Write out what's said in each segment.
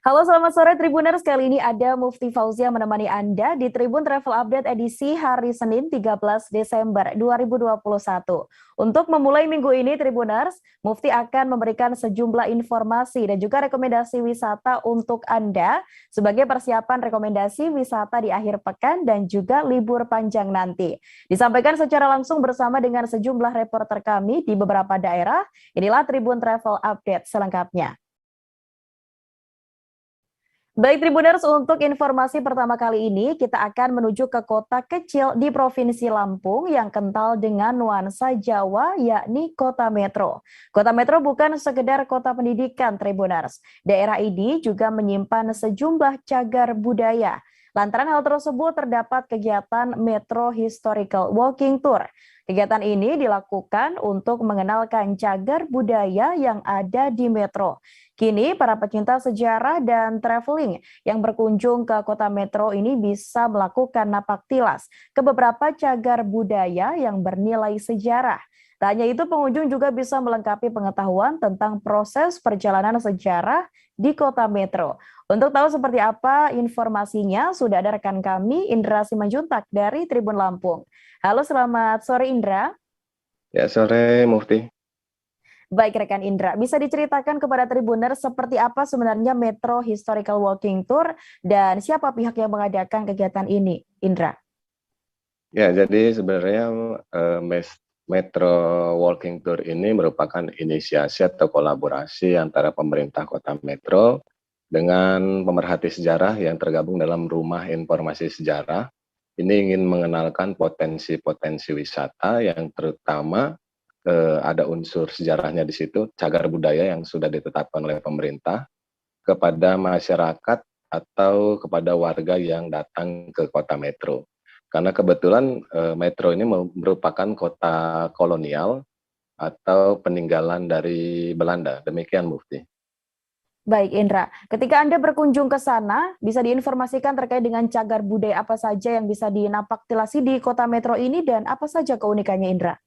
Halo, selamat sore Tribuners. Kali ini ada Mufti Fauzia menemani Anda di Tribun Travel Update edisi hari Senin 13 Desember 2021. Untuk memulai minggu ini Tribuners, Mufti akan memberikan sejumlah informasi dan juga rekomendasi wisata untuk Anda sebagai persiapan rekomendasi wisata di akhir pekan dan juga libur panjang nanti. Disampaikan secara langsung bersama dengan sejumlah reporter kami di beberapa daerah. Inilah Tribun Travel Update selengkapnya. Baik Tribuners, untuk informasi pertama kali ini kita akan menuju ke kota kecil di Provinsi Lampung yang kental dengan nuansa Jawa, yakni Kota Metro. Kota Metro bukan sekedar kota pendidikan Tribuners. Daerah ini juga menyimpan sejumlah cagar budaya. Lantaran hal tersebut terdapat kegiatan Metro Historical Walking Tour. Kegiatan ini dilakukan untuk mengenalkan cagar budaya yang ada di Metro. Kini para pecinta sejarah dan traveling yang berkunjung ke kota Metro ini bisa melakukan napak tilas ke beberapa cagar budaya yang bernilai sejarah. Tak hanya itu, pengunjung juga bisa melengkapi pengetahuan tentang proses perjalanan sejarah di kota Metro. Untuk tahu seperti apa informasinya, sudah ada rekan kami Indra Simanjuntak dari Tribun Lampung. Halo, selamat sore Indra. Ya, sore Mufti. Baik rekan Indra, bisa diceritakan kepada Tribuner seperti apa sebenarnya Metro Historical Walking Tour dan siapa pihak yang mengadakan kegiatan ini, Indra? Ya, jadi sebenarnya Metro Walking Tour ini merupakan inisiasi atau kolaborasi antara pemerintah Kota Metro dengan pemerhati sejarah yang tergabung dalam Rumah Informasi Sejarah. Ini ingin mengenalkan potensi-potensi wisata yang terutama ada unsur sejarahnya di situ, cagar budaya yang sudah ditetapkan oleh pemerintah kepada masyarakat atau kepada warga yang datang ke Kota Metro. Karena kebetulan Metro ini merupakan kota kolonial atau peninggalan dari Belanda. Demikian, Mufti. Baik Indra, ketika Anda berkunjung ke sana, bisa diinformasikan terkait dengan cagar budaya apa saja yang bisa dinapaktilasi di Kota Metro ini dan apa saja keunikannya, Indra?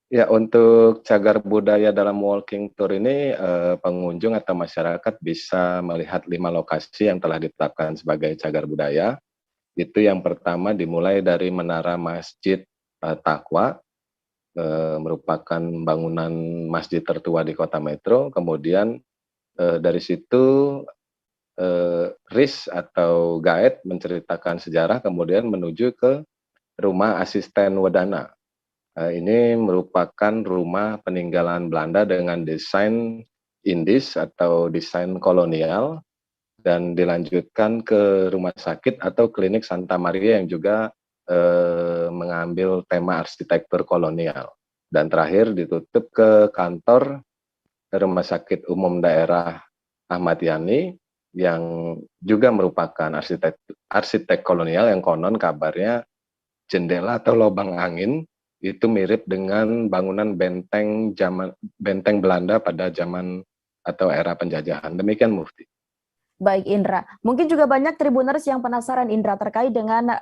Ya, untuk cagar budaya dalam walking tour ini, pengunjung atau masyarakat bisa melihat 5 lokasi yang telah ditetapkan sebagai cagar budaya. Itu yang pertama dimulai dari Menara Masjid Taqwa, merupakan bangunan masjid tertua di Kota Metro. Kemudian dari situ RIS atau guide menceritakan sejarah, kemudian menuju ke Rumah Asisten Wedana. Ini merupakan rumah peninggalan Belanda dengan desain Indis atau desain kolonial, dan dilanjutkan ke rumah sakit atau klinik Santa Maria yang juga mengambil tema arsitektur kolonial. Dan terakhir ditutup ke kantor Rumah Sakit Umum Daerah Ahmad Yani yang juga merupakan arsitek kolonial yang konon kabarnya jendela atau lubang angin itu mirip dengan bangunan benteng Belanda pada zaman atau era penjajahan. Demikian Mufti. Baik Indra, mungkin juga banyak Tribuners yang penasaran Indra terkait dengan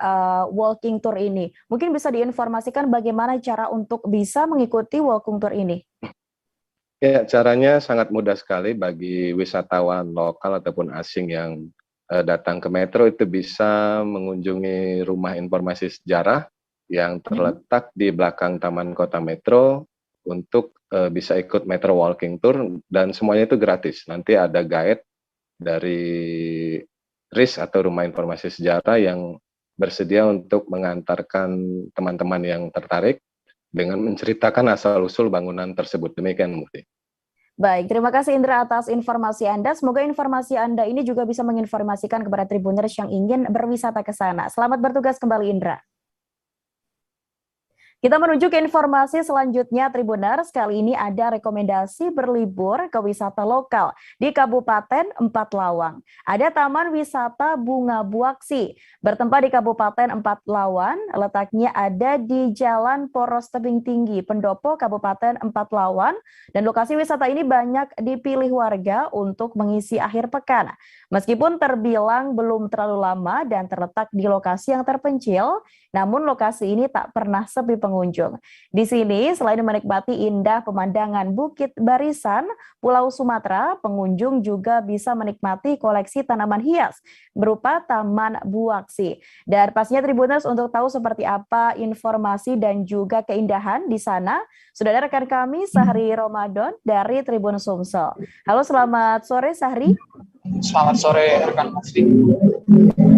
walking tour ini. Mungkin bisa diinformasikan bagaimana cara untuk bisa mengikuti walking tour ini? Ya, caranya sangat mudah sekali bagi wisatawan lokal ataupun asing yang datang ke Metro. Itu bisa mengunjungi Rumah Informasi Sejarah yang terletak di belakang Taman Kota Metro untuk bisa ikut Metro Walking Tour, dan semuanya itu gratis. Nanti ada guide dari RIS atau Rumah Informasi Sejarah yang bersedia untuk mengantarkan teman-teman yang tertarik dengan menceritakan asal-usul bangunan tersebut. Demikian, Mufti. Baik, terima kasih Indra atas informasi Anda. Semoga informasi Anda ini juga bisa menginformasikan kepada Tribuners yang ingin berwisata ke sana. Selamat bertugas kembali Indra. Kita menuju ke informasi selanjutnya Tribuners. Kali ini ada rekomendasi berlibur ke wisata lokal di Kabupaten Empat Lawang. Ada Taman Wisata Bunga Buaksi bertempat di Kabupaten Empat Lawang. Letaknya ada di Jalan Poros Tebing Tinggi, Pendopo, Kabupaten Empat Lawang. Dan lokasi wisata ini banyak dipilih warga untuk mengisi akhir pekan. Meskipun terbilang belum terlalu lama dan terletak di lokasi yang terpencil, namun lokasi ini tak pernah sepi pengunjung. Di sini selain menikmati indah pemandangan Bukit Barisan, Pulau Sumatera, pengunjung juga bisa menikmati koleksi tanaman hias berupa Taman Buaksi. Dan pastinya Tribuners untuk tahu seperti apa informasi dan juga keindahan di sana, sudah ada rekan kami Sahri Ramadan dari Tribun Sumsel. Halo, selamat sore Sahri. Selamat sore rekan Mufti.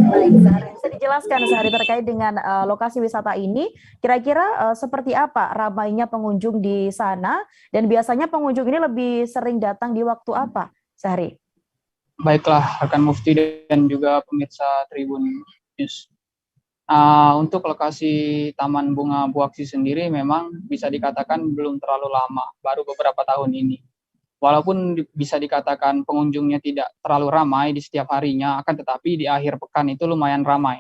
Baik, Sahri, bisa dijelaskan Sahri terkait dengan lokasi wisata ini, kira-kira seperti apa ramainya pengunjung di sana dan biasanya pengunjung ini lebih sering datang di waktu apa, Sahri? Baiklah rekan Mufti dan juga pemirsa Tribun News. Untuk lokasi Taman Bunga Buaksi sendiri memang bisa dikatakan belum terlalu lama, baru beberapa tahun ini. Walaupun bisa dikatakan pengunjungnya tidak terlalu ramai di setiap harinya, akan tetapi di akhir pekan itu lumayan ramai.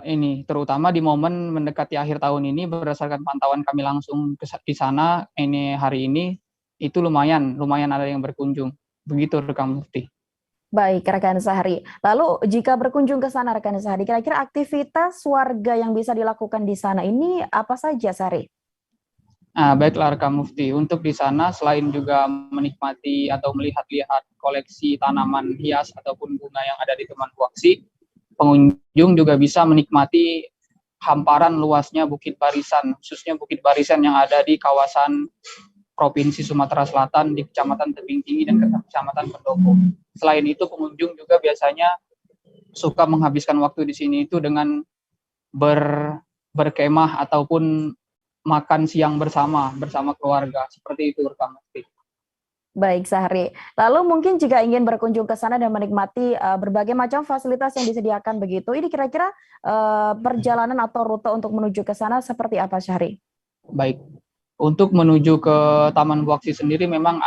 Ini terutama di momen mendekati akhir tahun ini, berdasarkan pantauan kami langsung di sana ini hari ini itu lumayan ada yang berkunjung. Begitu rekan Mufti. Baik, rekan Sahri. Lalu jika berkunjung ke sana rekan Sahri, kira-kira aktivitas warga yang bisa dilakukan di sana ini apa saja, Sahri? Baiklah rekan Mufti, untuk di sana selain juga menikmati atau melihat-lihat koleksi tanaman hias ataupun bunga yang ada di Taman Buaksi, pengunjung juga bisa menikmati hamparan luasnya Bukit Barisan, khususnya Bukit Barisan yang ada di kawasan Provinsi Sumatera Selatan di Kecamatan Tebing Tinggi dan Kecamatan Pendopo. Selain itu, pengunjung juga biasanya suka menghabiskan waktu di sini itu dengan berkemah ataupun makan siang bersama keluarga, seperti itu rekan Mufti. Baik, Sahri. Lalu mungkin jika ingin berkunjung ke sana dan menikmati berbagai macam fasilitas yang disediakan begitu, ini kira-kira perjalanan atau rute untuk menuju ke sana seperti apa, Sahri? Baik, untuk menuju ke Taman Buaksi sendiri memang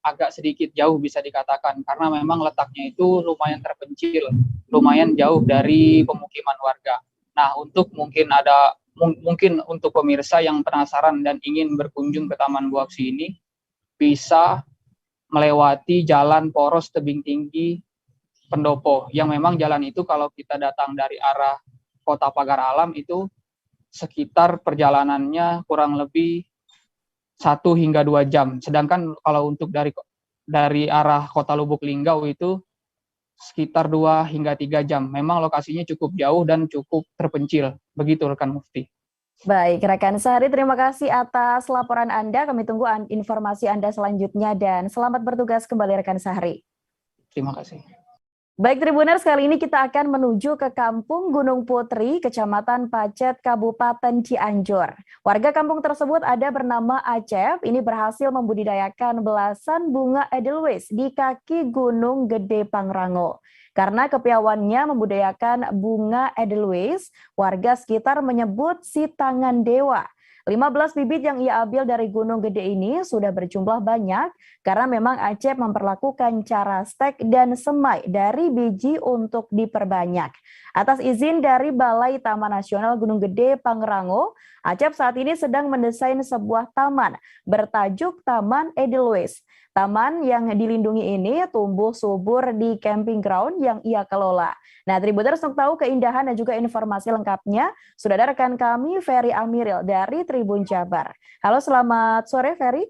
agak sedikit jauh bisa dikatakan, karena memang letaknya itu lumayan terpencil, lumayan jauh dari pemukiman warga. Nah, untuk mungkin untuk pemirsa yang penasaran dan ingin berkunjung ke Taman Buaksi ini, bisa melewati jalan poros Tebing Tinggi Pendopo, yang memang jalan itu kalau kita datang dari arah Kota Pagar Alam itu sekitar perjalanannya kurang lebih 1 hingga 2 jam. Sedangkan kalau untuk dari arah Kota Lubuk Linggau itu sekitar 2 hingga 3 jam. Memang lokasinya cukup jauh dan cukup terpencil. Begitu rekan Mufti. Baik, rekan Sahri, terima kasih atas laporan Anda. Kami tunggu informasi Anda selanjutnya dan selamat bertugas kembali rekan Sahri. Terima kasih. Baik Tribuners, kali ini kita akan menuju ke Kampung Gunung Putri, Kecamatan Pacet, Kabupaten Cianjur. Warga kampung tersebut ada bernama Acep, ini berhasil membudidayakan belasan bunga edelweiss di kaki Gunung Gede Pangrango. Karena kepiawaiannya membudidayakan bunga edelweiss, warga sekitar menyebut si tangan dewa. 15 bibit yang ia ambil dari Gunung Gede ini sudah berjumlah banyak karena memang Acep memperlakukan cara stek dan semai dari biji untuk diperbanyak. Atas izin dari Balai Taman Nasional Gunung Gede Pangrango, Acep saat ini sedang mendesain sebuah taman bertajuk Taman Edelweiss. Taman yang dilindungi ini tumbuh subur di camping ground yang ia kelola. Nah, Tribuners untuk tahu keindahan dan juga informasi lengkapnya, sudah ada rekan kami Ferry Amiril dari Tribun Jabar. Halo, selamat sore Ferry.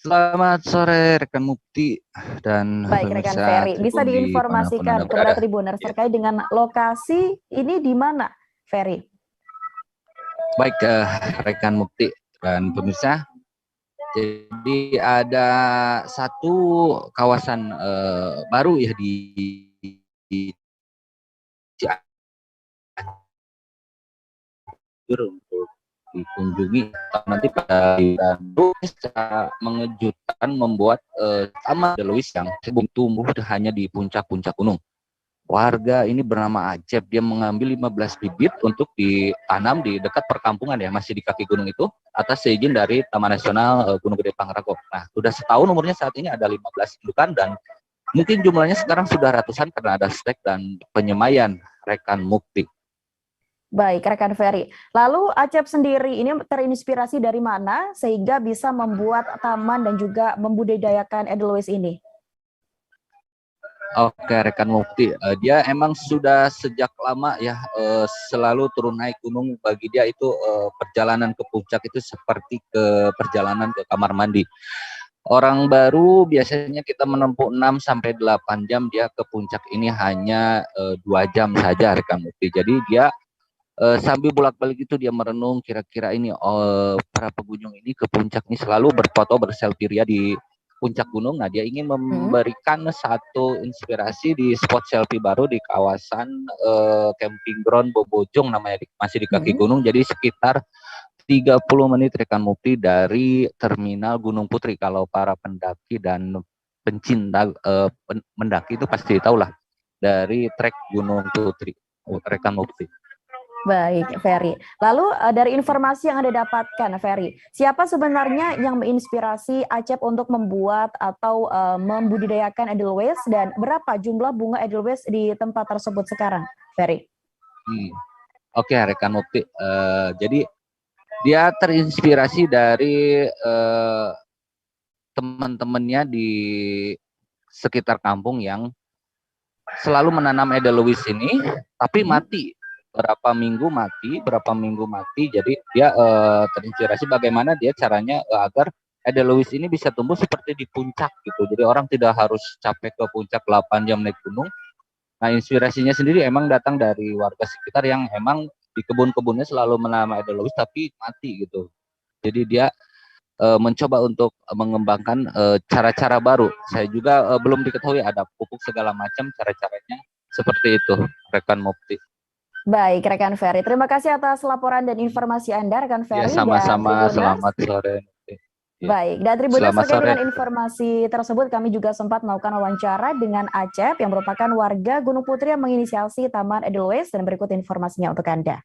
Selamat sore rekan Mufti dan baik rekan Ferry, bisa diinformasikan kepada Tribuners terkait dengan lokasi ini di mana, Ferry? Baik rekan Mufti dan pemirsa. Jadi ada satu kawasan baru ya di Cianjur untuk dikunjungi. Nanti pada bisa mengejutkan membuat Taman Edelweiss yang tumbuh hanya di puncak-puncak gunung. Warga ini bernama Acep, dia mengambil 15 bibit untuk ditanam di dekat perkampungan ya, masih di kaki gunung itu, atas seizin dari Taman Nasional Gunung Gede Pangrango. Nah, sudah setahun umurnya saat ini ada 15 indukan dan mungkin jumlahnya sekarang sudah ratusan karena ada stek dan penyemaian rekan Mufti. Baik, rekan Ferry. Lalu Acep sendiri ini terinspirasi dari mana sehingga bisa membuat taman dan juga membudidayakan edelweiss ini? Oke, rekan Mufti, dia emang sudah sejak lama ya selalu turun naik gunung. Bagi dia itu perjalanan ke puncak itu seperti ke perjalanan ke kamar mandi. Orang baru biasanya kita menempuh 6 sampai 8 jam, dia ke puncak ini hanya 2 jam saja rekan Mufti. Jadi dia sambil bolak-balik itu dia merenung kira-kira ini para pengunjung ini ke puncak ini selalu berfoto berselfie ria di puncak gunung. Nah, dia ingin memberikan satu inspirasi di spot selfie baru di kawasan camping ground Bobojong namanya, masih di kaki gunung. Jadi sekitar 30 menit rekan Mufti dari terminal Gunung Putri. Kalau para pendaki dan pencinta mendaki itu pasti tahu lah dari trek Gunung Putri rekan Mufti. Baik, Ferry. Lalu dari informasi yang Anda dapatkan, Ferry, siapa sebenarnya yang menginspirasi Acep untuk membuat atau membudidayakan Edelweiss, dan berapa jumlah bunga Edelweiss di tempat tersebut sekarang, Ferry? Oke, rekan Mufti. Jadi dia terinspirasi dari teman-temannya di sekitar kampung yang selalu menanam Edelweiss ini, tapi mati. Berapa minggu mati. Jadi dia terinspirasi bagaimana dia caranya agar Edelweiss ini bisa tumbuh seperti di puncak gitu. Jadi orang tidak harus capek ke puncak 8 jam naik gunung. Nah, inspirasinya sendiri emang datang dari warga sekitar yang emang di kebun-kebunnya selalu menanam Edelweiss tapi mati gitu. Jadi dia mencoba untuk mengembangkan cara-cara baru. Saya juga belum diketahui ada pupuk segala macam, cara-caranya seperti itu rekan Mufti. Baik, rekan Ferry. Terima kasih atas laporan dan informasi Anda, rekan Ferry. Ya, sama-sama. Selamat sore. Ya. Baik, dan Tribuners terkait dengan informasi tersebut, kami juga sempat melakukan wawancara dengan Acep yang merupakan warga Gunung Putri yang menginisiasi Taman Edelweiss, dan berikut informasinya untuk Anda.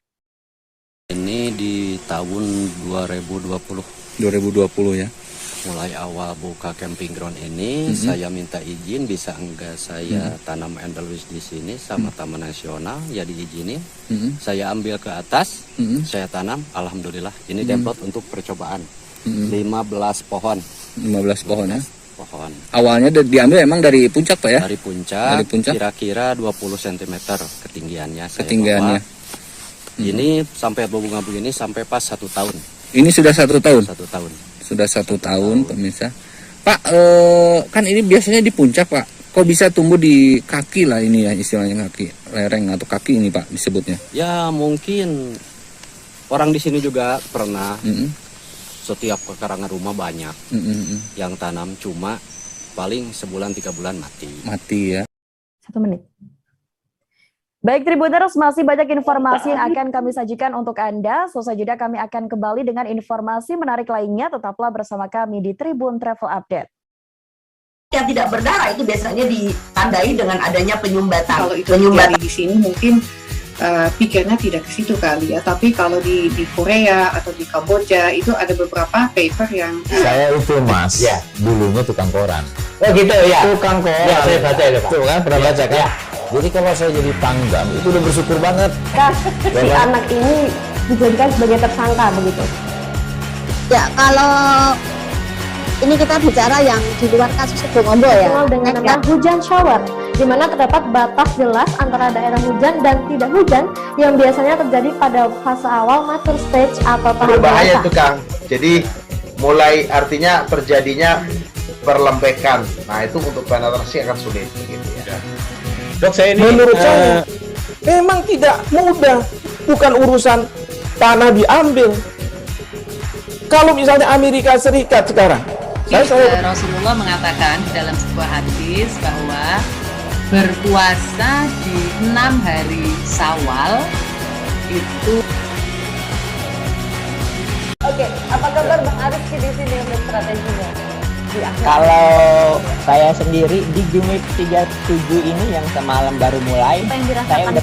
Ini di tahun 2020 ya. Mulai awal buka camping ground ini, saya minta izin bisa enggak saya tanam Edelweiss di sini sama Taman Nasional, ya diizinin. Saya ambil ke atas, saya tanam, alhamdulillah. Ini template untuk percobaan. 15 pohon. 15 pohon ya. Pohon. Awalnya diambil emang dari puncak Pak ya? Dari puncak. Kira-kira 20 cm ketinggiannya. Ketinggiannya. Ini sampai berbunga begini sampai pas 1 tahun. Ini sudah 1 tahun? 1 tahun. Sudah 1 tahun, pemirsa. Pak, kan ini biasanya di puncak, Pak. Kok bisa tumbuh di kaki lah ini ya, istilahnya kaki lereng atau kaki ini, Pak, disebutnya? Ya, mungkin orang di sini juga pernah. Setiap pekarangan rumah banyak yang tanam, cuma paling sebulan 3 bulan mati. Mati ya. 1 menit. Baik, Tribuners, masih banyak informasi yang akan kami sajikan untuk Anda. Selesai jeda kami akan kembali dengan informasi menarik lainnya. Tetaplah bersama kami di Tribun Travel Update. Yang tidak berdarah itu biasanya ditandai dengan adanya penyumbatan. Kalau itu terjadi di sini mungkin pikirnya tidak ke situ kali ya. Tapi kalau di Korea atau di Kamboja itu ada beberapa paper yang saya itu Mas, ya, dulunya tukang koran. Oh gitu ya. Tukang koran. Ya, saya baca ya, Pak. Tuh kan pernah baca kan? Ya. Jadi kalau saya jadi tanggam itu udah bersyukur banget. Si anak ini dijadikan sebagai tersangka begitu. Ya, kalau ini kita bicara yang di luar kasus Kebun Ombo ya. Dengan nama hujan shower, di mana terdapat batas jelas antara daerah hujan dan tidak hujan yang biasanya terjadi pada fase awal mature stage atau tahap berbahaya itu Kang. Jadi mulai artinya terjadinya perlembekan. Nah itu untuk penetrasi akan sulit begitu ya. Dok, saya ini menurut saya memang tidak mudah, bukan urusan tanah diambil. Kalau misalnya Amerika Serikat sekarang, Rasulullah mengatakan dalam sebuah hadis bahwa berpuasa di 6 hari Syawal itu. Oke, apa kabar Bang Arif di sini untuk strateginya? Kalau saya sendiri di Jumit 37 ini yang semalam baru mulai, saya udah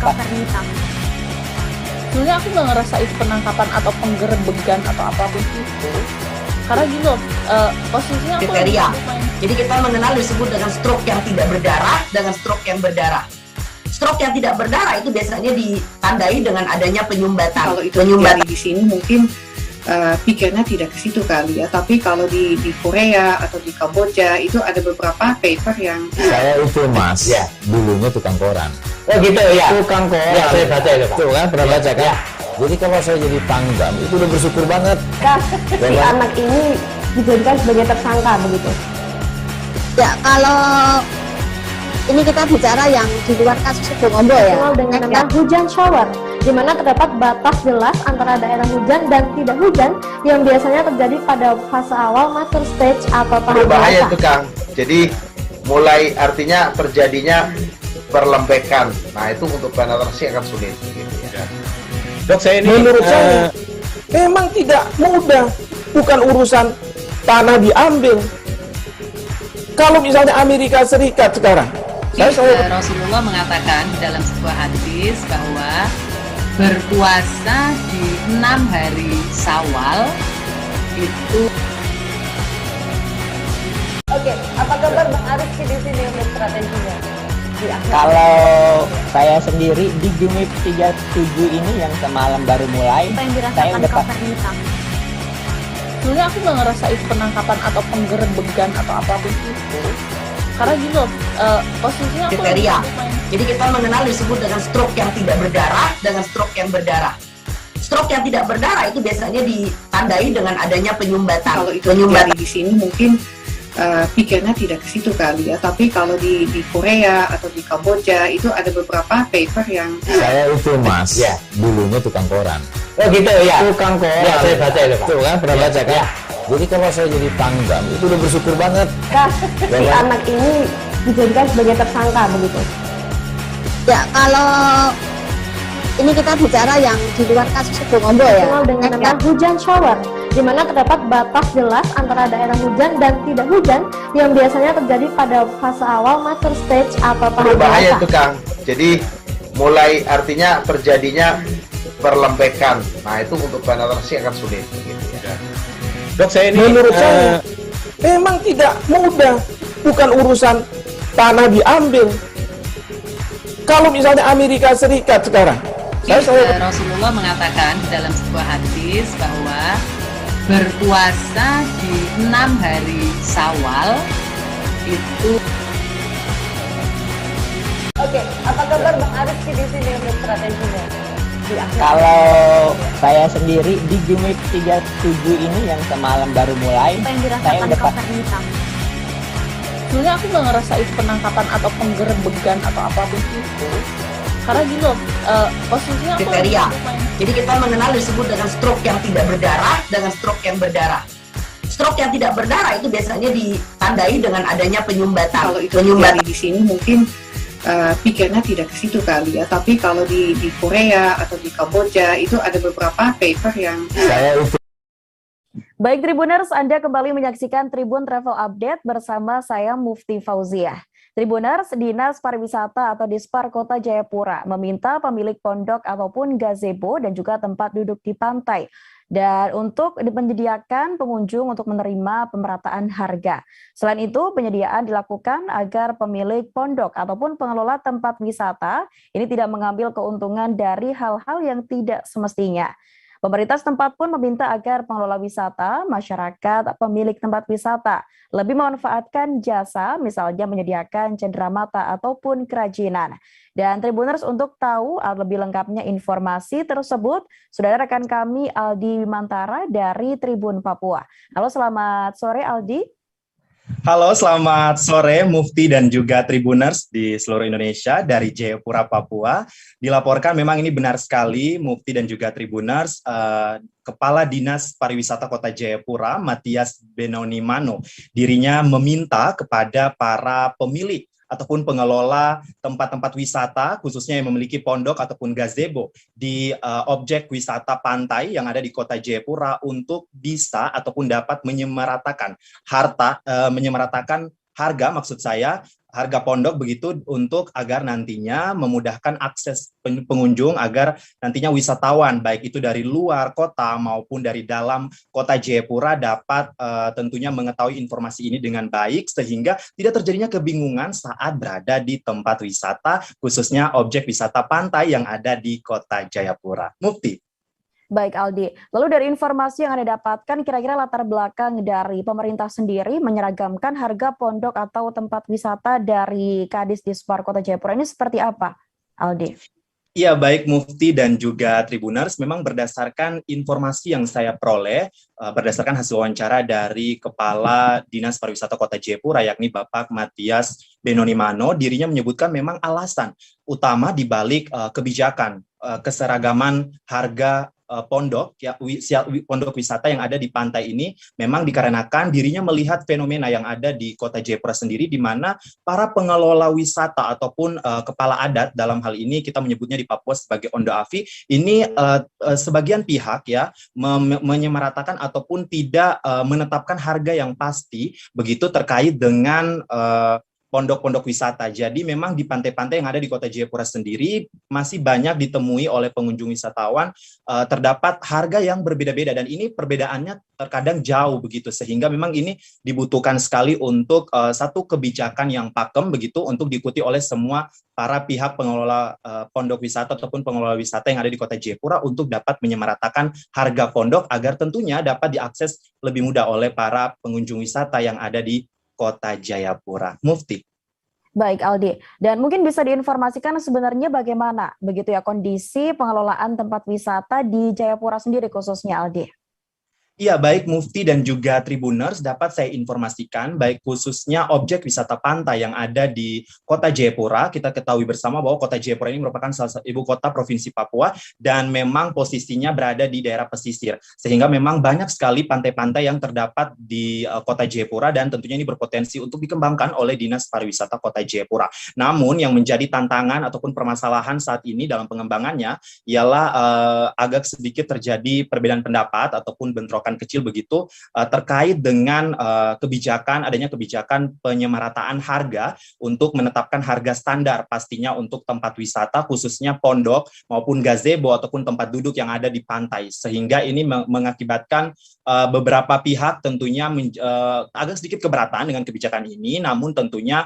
sebenarnya aku nggak ngerasa itu penangkapan atau penggerebegan atau apapun itu, karena gini loh, posisinya aku kriteria. Jadi kita mengenal disebut dengan stroke yang tidak berdarah dengan stroke yang berdarah. Stroke yang tidak berdarah itu biasanya ditandai dengan adanya penyumbatan. Kalau itu terjadi di sini mungkin pikirnya tidak ke situ kali ya. Tapi kalau di Korea atau di Kamboja itu ada beberapa paper yang saya itu mas, ya dulunya tukang koran. Oh gitu ya. Tukang koran. Ya saya baca itu Pak. Tuh kan pernah baca kan? Ya. Jadi kalau saya jadi Pangdam itu udah bersyukur banget. Kak, si anak ini dijadikan sebagai tersangka begitu. Ya kalau ini kita bicara yang di luar kasus Situbondo ya. Dengan nama hujan shower, di mana terdapat batas jelas antara daerah hujan dan tidak hujan yang biasanya terjadi pada fase awal master stage atau tahap berbahaya itu Kang. Jadi mulai artinya terjadinya perlembekan. Nah itu untuk penetrasi akan sulit. Gitu ya. Dok, saya ini menurut saya memang tidak mudah, bukan urusan tanah diambil. Kalau misalnya Amerika Serikat sekarang, Rasulullah mengatakan dalam sebuah hadis bahwa berpuasa di 6 hari Syawal itu. Oke, apa kabar Bang Arif di sini untuk strateginya? Kalau saya sendiri di Jumip 37 ini yang semalam baru mulai, saya udah sebenarnya aku nggak ngerasa itu penangkapan atau penggerebegan atau apapun itu, karena gini loh, posisinya aku kriteria. Jadi kita mengenal disebut dengan stroke yang tidak berdarah dengan stroke yang berdarah. Stroke yang tidak berdarah itu biasanya ditandai dengan adanya penyumbatan. Kalau itu terjadi di sini mungkin pikirnya tidak ke situ kali ya. Tapi kalau di Korea atau di Kamboja itu ada beberapa paper yang saya itu mas, ya dulunya tukang koran. Oh gitu ya. Tukang koran. Ya saya baca itu Pak. Tuh kan pernah baca kan? Ya. Jadi kalau saya jadi Pangdam itu udah bersyukur banget. Kak, si anak ini dijadikan sebagai tersangka begitu. Ya kalau ini kita bicara yang di luar kasus Situbondo ya. Dengan nama hujan shower, di mana terdapat batas jelas antara daerah hujan dan tidak hujan yang biasanya terjadi pada fase awal master stage atau tahap berbahaya itu Kang. Jadi mulai artinya terjadinya perlembekan. Nah itu untuk penetrasi akan sulit. Gitu ya. Dok, saya ini menurut saya memang tidak mudah, bukan urusan tanah diambil. Kalau misalnya Amerika Serikat sekarang, Rasulullah mengatakan dalam sebuah hadis bahwa berpuasa di 6 hari Syawal itu. Oke, apa kabar Bang Arif di sini untuk strateginya? Kalau saya sendiri di Jumip 37 ini yang semalam baru mulai, saya udah sebenarnya aku nggak ngerasa itu penangkapan atau penggerebegan atau apapun itu, karena gini loh, posisinya kriteria. Jadi kita mengenal disebut dengan stroke yang tidak berdarah dengan stroke yang berdarah. Stroke yang tidak berdarah itu biasanya ditandai dengan adanya penyumbatan. Kalau itu terjadi di sini mungkin pikirnya tidak ke situ kali ya. Tapi kalau di Korea atau di Kamboja itu ada beberapa paper yang Baik Tribuners, Anda kembali menyaksikan Tribun Travel Update bersama saya Mufti Fauziah. Tribuners, Dinas Pariwisata atau Dispar Kota Jayapura meminta pemilik pondok ataupun gazebo dan juga tempat duduk di pantai dan untuk menyediakan pengunjung untuk menerima pemerataan harga. Selain itu, penyediaan dilakukan agar pemilik pondok ataupun pengelola tempat wisata ini tidak mengambil keuntungan dari hal-hal yang tidak semestinya. Pemerintah setempat pun meminta agar pengelola wisata, masyarakat, pemilik tempat wisata lebih memanfaatkan jasa, misalnya menyediakan cenderamata ataupun kerajinan. Dan Tribuners, untuk tahu lebih lengkapnya informasi tersebut, sudah ada rekan kami Aldi Wimantara dari Tribun Papua. Halo, selamat sore Aldi. Halo, selamat sore Mufti dan juga Tribuners di seluruh Indonesia dari Jayapura, Papua. Dilaporkan memang ini benar sekali Mufti dan juga Tribuners, Kepala Dinas Pariwisata Kota Jayapura, Matias Benonimano, dirinya meminta kepada para pemilik ataupun pengelola tempat-tempat wisata, khususnya yang memiliki pondok ataupun gazebo di objek wisata pantai yang ada di Kota Jayapura untuk bisa ataupun dapat menyamaratakan harga, maksud saya, harga pondok begitu untuk agar nantinya memudahkan akses pengunjung agar nantinya wisatawan baik itu dari luar kota maupun dari dalam Kota Jayapura dapat tentunya mengetahui informasi ini dengan baik sehingga tidak terjadinya kebingungan saat berada di tempat wisata khususnya objek wisata pantai yang ada di Kota Jayapura. Mufti. Baik Aldi, lalu dari informasi yang Anda dapatkan, kira-kira latar belakang dari pemerintah sendiri menyeragamkan harga pondok atau tempat wisata dari Kadisdisper Kota Jayapura ini seperti apa, Aldi? Iya, baik Mufti dan juga Tribuners, memang berdasarkan informasi yang saya peroleh, berdasarkan hasil wawancara dari Kepala Dinas Pariwisata Kota Jayapura, yakni Bapak Matias Benonimano, dirinya menyebutkan memang alasan utama di balik kebijakan keseragaman harga pondok pondok wisata yang ada di pantai ini memang dikarenakan dirinya melihat fenomena yang ada di Kota Jayapura sendiri, di mana para pengelola wisata ataupun kepala adat, dalam hal ini kita menyebutnya di Papua sebagai Ondo Afi, ini sebagian pihak ya menyamaratakan ataupun tidak menetapkan harga yang pasti begitu terkait dengan pondok-pondok wisata. Jadi memang di pantai-pantai yang ada di Kota Jayapura sendiri masih banyak ditemui oleh pengunjung wisatawan terdapat harga yang berbeda-beda, dan ini perbedaannya terkadang jauh begitu, sehingga memang ini dibutuhkan sekali untuk satu kebijakan yang pakem begitu untuk diikuti oleh semua para pihak pengelola pondok wisata ataupun pengelola wisata yang ada di Kota Jayapura untuk dapat menyamaratakan harga pondok agar tentunya dapat diakses lebih mudah oleh para pengunjung wisata yang ada di Kota Jayapura. Mufti. Baik Aldi, dan mungkin bisa diinformasikan sebenarnya bagaimana begitu ya kondisi pengelolaan tempat wisata di Jayapura sendiri khususnya, Aldi? Iya, baik Mufti dan juga Tribuners, dapat saya informasikan baik khususnya objek wisata pantai yang ada di Kota Jayapura. Kita ketahui bersama bahwa Kota Jayapura ini merupakan salah satu ibu kota Provinsi Papua dan memang posisinya berada di daerah pesisir. Sehingga memang banyak sekali pantai-pantai yang terdapat di Kota Jayapura dan tentunya ini berpotensi untuk dikembangkan oleh Dinas Pariwisata Kota Jayapura. Namun yang menjadi tantangan ataupun permasalahan saat ini dalam pengembangannya ialah agak sedikit terjadi perbedaan pendapat ataupun bentrok kecil begitu terkait dengan adanya kebijakan penyemarataan harga untuk menetapkan harga standar pastinya untuk tempat wisata khususnya pondok maupun gazebo ataupun tempat duduk yang ada di pantai, sehingga ini mengakibatkan beberapa pihak tentunya agak sedikit keberatan dengan kebijakan ini. Namun tentunya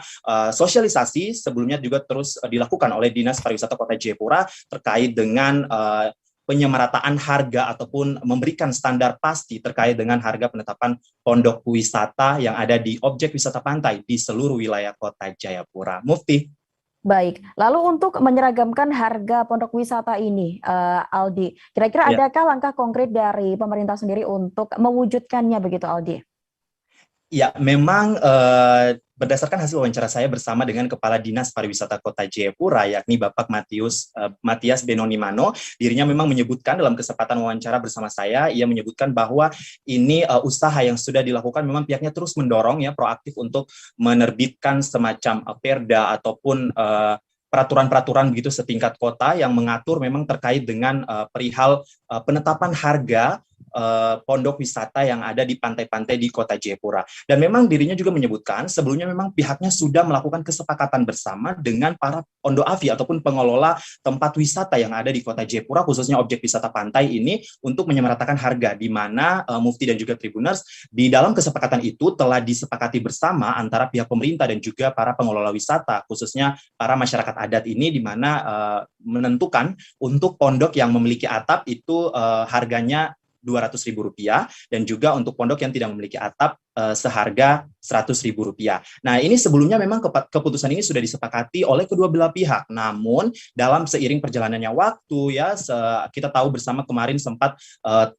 sosialisasi sebelumnya juga terus dilakukan oleh Dinas Pariwisata Kota Jayapura terkait dengan penyemarataan harga ataupun memberikan standar pasti terkait dengan harga penetapan pondok wisata yang ada di objek wisata pantai di seluruh wilayah Kota Jayapura. Mufti. Baik, lalu untuk menyeragamkan harga pondok wisata ini, Aldi, kira-kira adakah langkah konkret dari pemerintah sendiri untuk mewujudkannya begitu, Aldi? Ya, memang berdasarkan hasil wawancara saya bersama dengan Kepala Dinas Pariwisata Kota Jayapura, yakni Bapak Matias Benonimano, dirinya memang menyebutkan dalam kesempatan wawancara bersama saya, ia menyebutkan bahwa ini usaha yang sudah dilakukan, memang pihaknya terus mendorong ya proaktif untuk menerbitkan semacam perda ataupun peraturan-peraturan begitu setingkat kota yang mengatur memang terkait dengan perihal penetapan harga pondok wisata yang ada di pantai-pantai di Kota Jayapura. Dan memang dirinya juga menyebutkan sebelumnya memang pihaknya sudah melakukan kesepakatan bersama dengan para Ondo Afi ataupun pengelola tempat wisata yang ada di Kota Jayapura, khususnya objek wisata pantai ini, untuk menyamaratakan harga, di mana Mufti dan juga Tribuners di dalam kesepakatan itu telah disepakati bersama antara pihak pemerintah dan juga para pengelola wisata, khususnya para masyarakat adat ini, di mana menentukan untuk pondok yang memiliki atap itu harganya Rp200.000 dan juga untuk pondok yang tidak memiliki atap seharga Rp100.000. Nah, ini sebelumnya memang keputusan ini sudah disepakati oleh kedua belah pihak. Namun dalam seiring perjalanannya waktu ya, kita tahu bersama kemarin sempat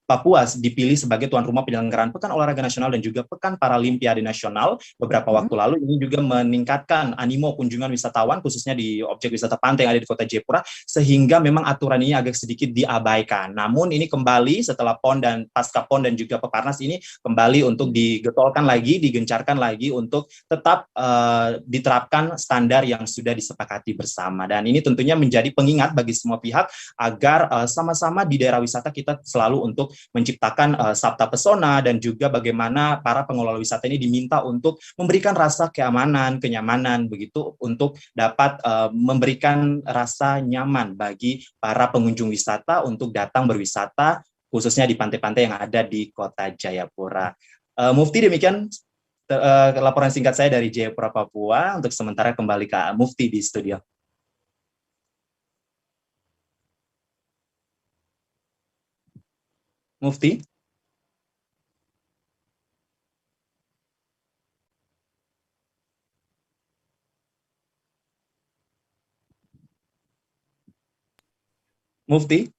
Papua dipilih sebagai tuan rumah penyelenggaraan Pekan Olahraga Nasional dan juga Pekan Paralimpiade Nasional beberapa waktu lalu. Ini juga meningkatkan animo kunjungan wisatawan khususnya di objek wisata pantai yang ada di Kota Jayapura, sehingga memang aturan ini agak sedikit diabaikan. Namun ini kembali setelah PON dan pasca PON dan juga Peparnas ini kembali untuk digencarkan lagi untuk tetap diterapkan standar yang sudah disepakati bersama. Dan ini tentunya menjadi pengingat bagi semua pihak agar sama-sama di daerah wisata kita selalu untuk menciptakan sabta pesona, dan juga bagaimana para pengelola wisata ini diminta untuk memberikan rasa keamanan, kenyamanan begitu untuk dapat memberikan rasa nyaman bagi para pengunjung wisata untuk datang berwisata khususnya di pantai-pantai yang ada di Kota Jayapura. Mufti, demikian laporan singkat saya dari Jayapura, Papua. Untuk sementara kembali ke Mufti di studio. Mufti? Mufti?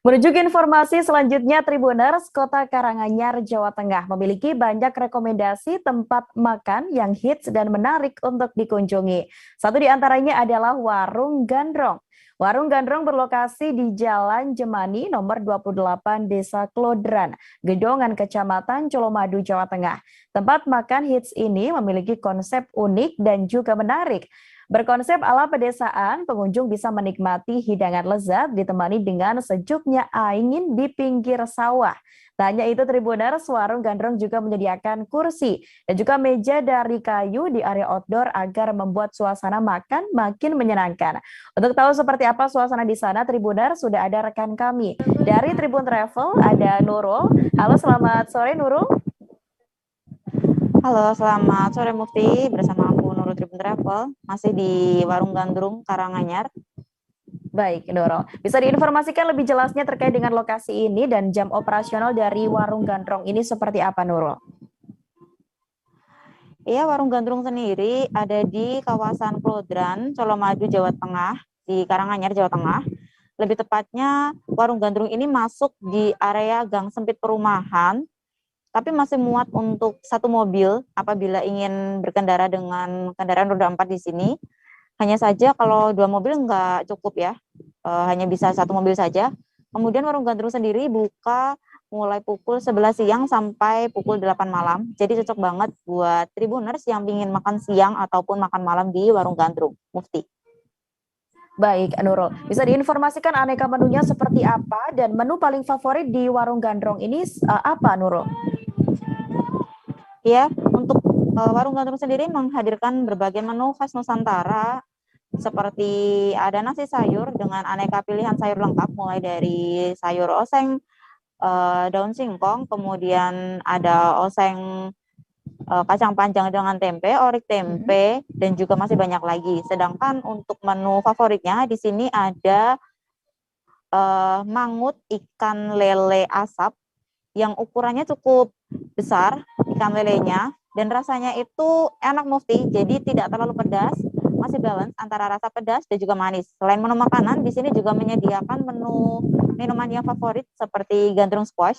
Menuju ke informasi selanjutnya, Tribuners, Kota Karanganyar, Jawa Tengah memiliki banyak rekomendasi tempat makan yang hits dan menarik untuk dikunjungi. Satu di antaranya adalah Warung Gandrong. Warung Gandrong berlokasi di Jalan Jemani nomor 28 Desa Klodran, Gedongan, Kecamatan Colomadu, Jawa Tengah. Tempat makan hits ini memiliki konsep unik dan juga menarik. Berkonsep ala pedesaan, pengunjung bisa menikmati hidangan lezat ditemani dengan sejuknya angin di pinggir sawah. Tak hanya itu, Tribuners, Warung Gandrong juga menyediakan kursi dan juga meja dari kayu di area outdoor agar membuat suasana makan makin menyenangkan. Untuk tahu seperti apa suasana di sana, Tribuners, sudah ada rekan kami dari Tribun Travel, ada Nurul. Halo, selamat sore Nurul. Halo, selamat sore Mufti, bersama aku Nurul Tribun Travel, masih di Warung Gandrung, Karanganyar. Baik, Nurul. Bisa diinformasikan lebih jelasnya terkait dengan lokasi ini dan jam operasional dari Warung Gandrung ini seperti apa, Nurul? Iya, Warung Gandrung sendiri ada di kawasan Klodran, Colomadu, Jawa Tengah, di Karanganyar, Jawa Tengah. Lebih tepatnya, Warung Gandrung ini masuk di area gang sempit perumahan, tapi masih muat untuk satu mobil apabila ingin berkendara dengan kendaraan roda 4 di sini. Hanya saja kalau dua mobil nggak cukup ya, hanya bisa satu mobil saja. Kemudian Warung Gandrung sendiri buka mulai pukul 11 siang sampai pukul 8 malam. Jadi cocok banget buat Tribuners yang ingin makan siang ataupun makan malam di Warung Gandrung, Mufti. Baik, Nurul. Bisa diinformasikan aneka menunya seperti apa dan menu paling favorit di Warung Gandrung ini apa, Nurul? Ya, untuk Warung Gandrung sendiri menghadirkan berbagai menu khas Nusantara, seperti ada nasi sayur dengan aneka pilihan sayur lengkap, mulai dari sayur oseng, daun singkong, kemudian ada oseng kacang panjang dengan tempe, orik tempe, dan juga masih banyak lagi. Sedangkan untuk menu favoritnya di sini ada mangut ikan lele asap yang ukurannya cukup besar, ikan lelenya, dan rasanya itu enak Mufti, jadi tidak terlalu pedas, masih balance antara rasa pedas dan juga manis. Selain menu makanan, di sini juga menyediakan menu minuman yang favorit seperti gandrung squash.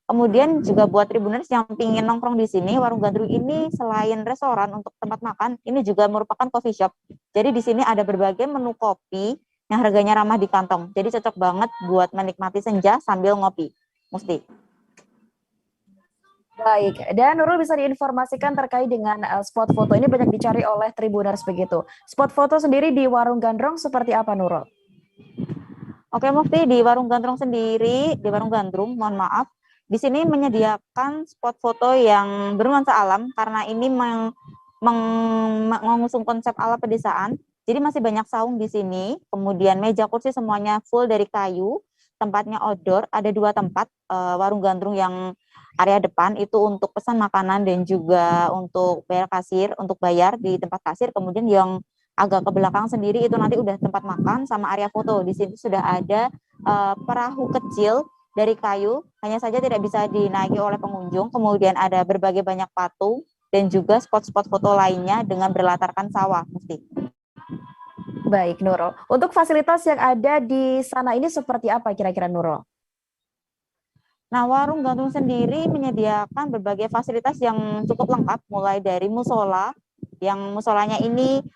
Kemudian juga buat Tribuners yang ingin nongkrong di sini, Warung Gandrung ini selain restoran untuk tempat makan, ini juga merupakan coffee shop. Jadi di sini ada berbagai menu kopi yang harganya ramah di kantong. Jadi cocok banget buat menikmati senja sambil ngopi. Mufti. Baik, dan Nurul bisa diinformasikan terkait dengan spot foto ini banyak dicari oleh Tribuners begitu. Spot foto sendiri di Warung Gandrung seperti apa, Nurul? Oke, Mufti, di Warung Gandrung sendiri, di Warung Gandrung, mohon maaf, di sini menyediakan spot foto yang bernuansa alam karena ini mengusung konsep ala pedesaan. Jadi masih banyak saung di sini, kemudian meja kursi semuanya full dari kayu, tempatnya outdoor, ada 2 tempat, Warung Gandrung yang area depan itu untuk pesan makanan dan juga untuk bayar kasir, untuk bayar di tempat kasir. Kemudian yang agak ke belakang sendiri itu nanti udah tempat makan sama area foto. Di sini sudah ada perahu kecil dari kayu, hanya saja tidak bisa dinaiki oleh pengunjung. Kemudian ada berbagai banyak patung dan juga spot-spot foto lainnya dengan berlatarkan sawah, Mufti. Baik, Nurul. Untuk fasilitas yang ada di sana ini seperti apa kira-kira, Nurul? Nah, Warung Gandrung sendiri menyediakan berbagai fasilitas yang cukup lengkap, mulai dari musola, yang musolanya ini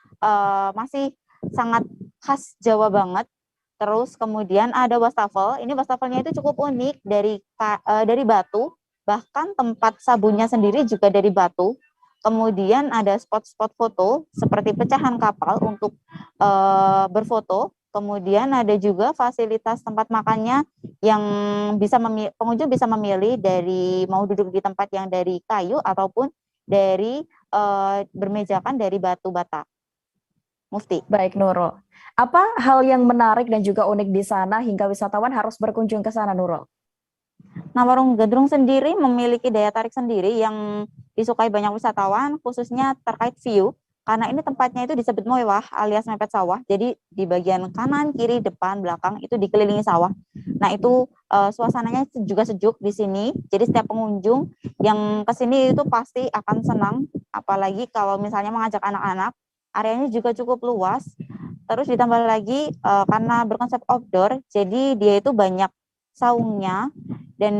masih sangat khas Jawa banget. Terus kemudian ada wastafel, ini wastafelnya itu cukup unik dari batu, bahkan tempat sabunnya sendiri juga dari batu. Kemudian ada spot-spot foto seperti pecahan kapal untuk berfoto. Kemudian ada juga fasilitas tempat makannya yang bisa pengunjung bisa memilih dari mau duduk di tempat yang dari kayu ataupun dari bermejakan dari batu bata. Mufti. Baik, Nurul. Apa hal yang menarik dan juga unik di sana hingga wisatawan harus berkunjung ke sana, Nurul? Nah, Warung Gandrung sendiri memiliki daya tarik sendiri yang disukai banyak wisatawan, khususnya terkait view. Karena ini tempatnya itu disebut mewah alias mepet sawah. Jadi di bagian kanan, kiri, depan, belakang itu dikelilingi sawah. Nah, itu suasananya juga sejuk di sini. Jadi setiap pengunjung yang ke sini itu pasti akan senang, apalagi kalau misalnya mengajak anak-anak. Areanya juga cukup luas. Terus ditambah lagi karena berkonsep outdoor, jadi dia itu banyak saungnya, dan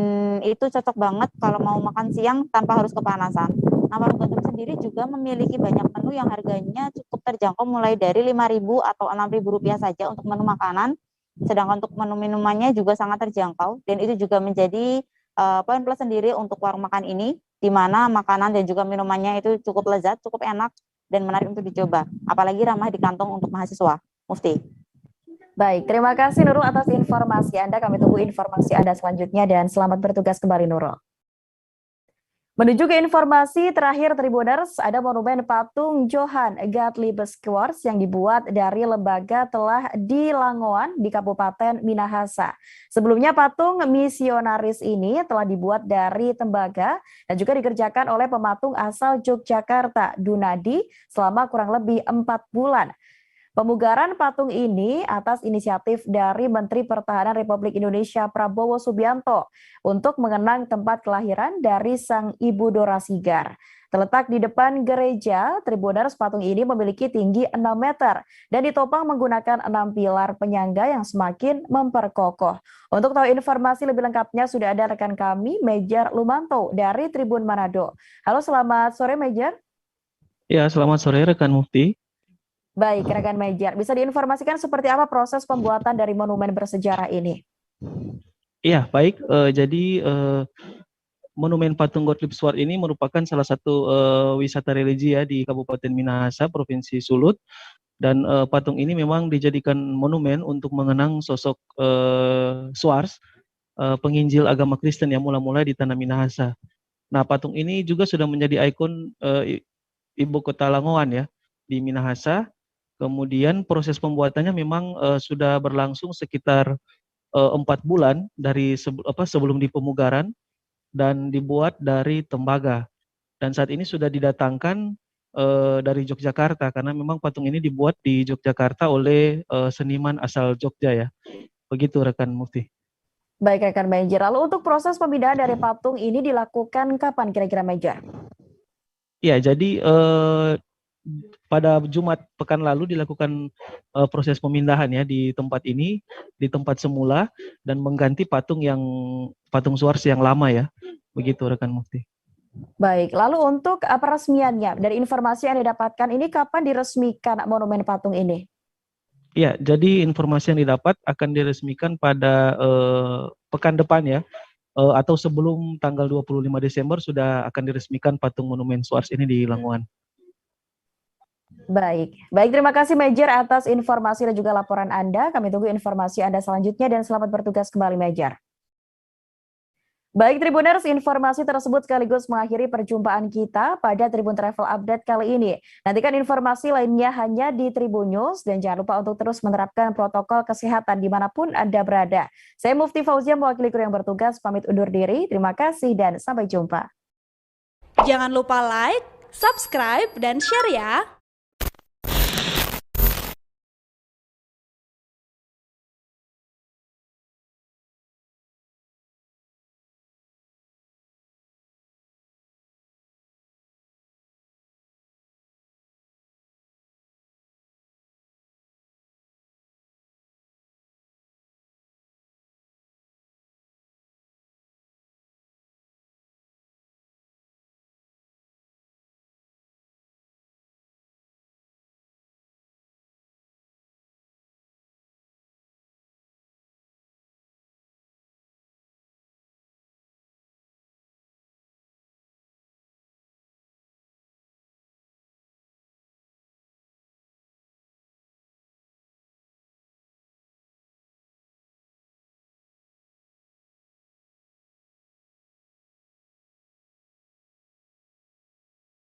itu cocok banget kalau mau makan siang tanpa harus kepanasan. Nah, Warung Gandum sendiri juga memiliki banyak menu yang harganya cukup terjangkau mulai dari 5.000 atau 6.000 rupiah saja untuk menu makanan, sedangkan untuk menu minumannya juga sangat terjangkau, dan itu juga menjadi poin plus sendiri untuk warung makan ini, di mana makanan dan juga minumannya itu cukup lezat, cukup enak, dan menarik untuk dicoba, apalagi ramah di kantong untuk mahasiswa. Mufti. Baik, terima kasih Nurul atas informasi Anda. Kami tunggu informasi Anda selanjutnya dan selamat bertugas kembali Nurul. Menuju ke informasi terakhir Tribuners, ada monumen patung Johann Gottlieb Squartz yang dibuat dari lembaga telah di Langoan di Kabupaten Minahasa. Sebelumnya patung misionaris ini telah dibuat dari tembaga dan juga dikerjakan oleh pematung asal Yogyakarta, Dunadi, selama kurang lebih 4 bulan. Pemugaran patung ini atas inisiatif dari Menteri Pertahanan Republik Indonesia Prabowo Subianto untuk mengenang tempat kelahiran dari Sang Ibu Dora Sigar. Terletak di depan gereja, Tribuners, patung ini memiliki tinggi 6 meter dan ditopang menggunakan 6 pilar penyangga yang semakin memperkokoh. Untuk tahu informasi lebih lengkapnya sudah ada rekan kami, Mejar Lumanto dari Tribun Manado. Halo, selamat sore Mejar. Ya, selamat sore rekan Mufti. Baik, rekan Mejar, bisa diinformasikan seperti apa proses pembuatan dari monumen bersejarah ini? Iya, baik. Jadi monumen patung Gottlieb Squartz ini merupakan salah satu wisata religi ya di Kabupaten Minahasa, Provinsi Sulut. Dan patung ini memang dijadikan monumen untuk mengenang sosok Squartz, penginjil agama Kristen yang mula-mula di tanah Minahasa. Nah, patung ini juga sudah menjadi ikon ibu kota Langoan ya di Minahasa. Kemudian proses pembuatannya memang sudah berlangsung sekitar 4 bulan dari sebelum dipemugaran dan dibuat dari tembaga. Dan saat ini sudah didatangkan dari Yogyakarta karena memang patung ini dibuat di Yogyakarta oleh seniman asal Jogja ya. Begitu rekan Mufti. Baik rekan Mejar, lalu untuk proses pemindahan dari patung ini dilakukan kapan kira-kira Mejar? Ya, jadi pada Jumat pekan lalu dilakukan proses pemindahan ya di tempat ini, di tempat semula, dan mengganti patung Squartz yang lama ya. Begitu rekan Mufti. Baik, lalu untuk peresmiannya, dari informasi yang didapatkan ini kapan diresmikan monumen patung ini? Ya, jadi informasi yang didapat akan diresmikan pada pekan depan ya, atau sebelum tanggal 25 Desember sudah akan diresmikan patung monumen Squartz ini di Langoan. Baik, terima kasih Mejar atas informasi dan juga laporan Anda. Kami tunggu informasi Anda selanjutnya dan selamat bertugas kembali Mejar. Baik Tribuners, informasi tersebut sekaligus mengakhiri perjumpaan kita pada Tribun Travel Update kali ini. Nantikan informasi lainnya hanya di Tribun News dan jangan lupa untuk terus menerapkan protokol kesehatan dimanapun Anda berada. Saya Mufti Fauzia mewakili kru yang bertugas, pamit undur diri. Terima kasih dan sampai jumpa. Jangan lupa like, subscribe, dan share ya.